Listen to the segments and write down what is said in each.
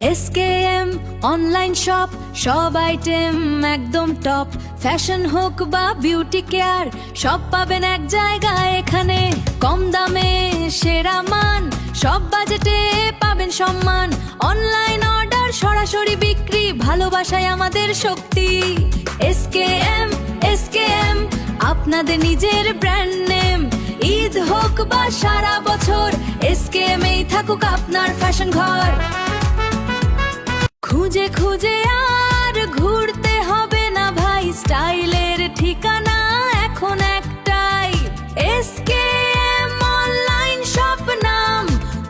SKM online shop, সব item একদম top. Fashion হোক বা বিউটি কেয়ার, সব পাবেন এক জায়গায় এখানে। কম দামে সেরা মান, সব বাজেটে পাবেন সম্মান। অনলাইন অর্ডার, সরাসরি বিক্রি, ভালোবাসায় আমাদের শক্তি। SKM আপনাদের নিজের ব্র্যান্ড নেম। ঈদ হোক বা সারা বছর, SKM এই থাকুক আপনার ফ্যাশন ঘর। খুঁজে খুঁজে আর ঘুরতে হবে না ভাই, স্টাইলের ঠিকানা এখন একটাই। SKM অনলাইন শপ নাম,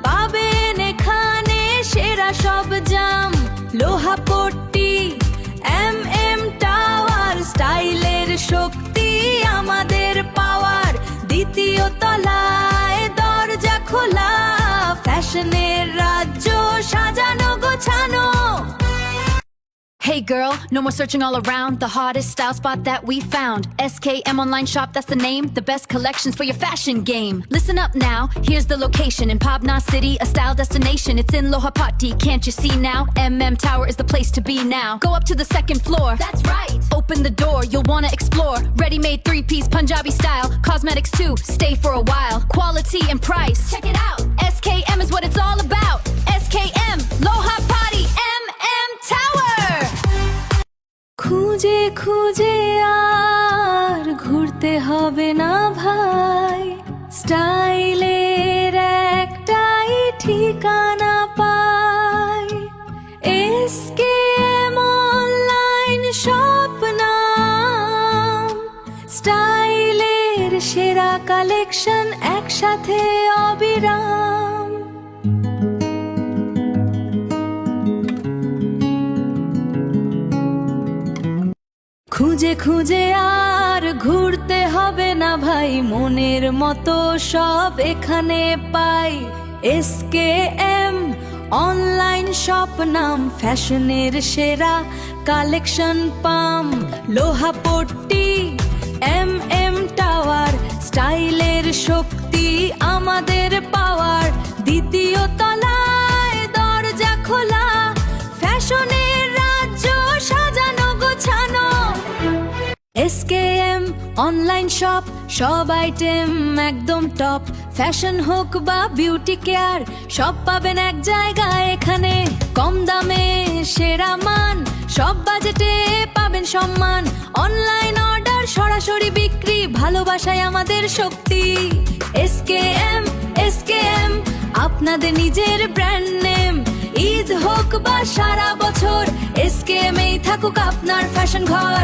পাবেন এখানে সেরা সব জাম। লোহাপট্টি, MM টাওয়ার, স্টাইলের শক্তি আমাদের পাওয়ার। দ্বিতীয় তলায় দরজা খোলা, ফ্যাশনের রাজ্য সাজানো গোছানো। Hey girl, no more searching all around. The hottest style spot that we found. SKM Online Shop, that's the name. The best collections for your fashion game. Listen up now, here's the location. In Pabna City, a style destination. It's in Lohapati, can't you see now? MM Tower is the place to be now. Go up to the second floor. That's right. Open the door, you'll wanna explore. Ready-made three-piece Punjabi style. Cosmetics too, stay for a while. Quality and price, Check it out. SKM is what it's all about. SKM, Lohapati, MM Tower. খুঁজে খুঁজে আর ঘুরতে হবে না ভাই, স্টাইলের একটাই ঠিকানা পাই। SKM online shop নাম, স্টাইলের সেরা কালেকশন একসাথে অবিরাম। খুঁজে খুঁজে আর ঘুরতে হবে না ভাই, মনের মতো সব এখানে পাই। SKM অনলাইন শপ নাম, ফ্যাশনের সেরা কালেকশন পাম। লোহাপট্টি, MM টাওয়ার, স্টাইলের শক্তি আমাদের পাওয়ার। দ্বিতীয় তলায় দরজা খোলা, ফ্যাশনের রাজ্য সাজানো গোছানো। SKM অনলাইন শপ, সব আইটেম একদম টপ। ফ্যাশন হোক বা বিউটি কেয়ার, সব পাবেন এক জায়গায় এখানে। কম দামে সেরা মান, সব বাজেটে পাবেন সম্মান। অনলাইন অর্ডার, সরাসরি বিক্রি, ভালোবাসায় আমাদের শক্তি। SKM আপনাদের নিজের ব্র্যান্ড নেম। ঈদ হোক বা সারা বছর, SKM এই থাকুক আপনার ফ্যাশন ঘর।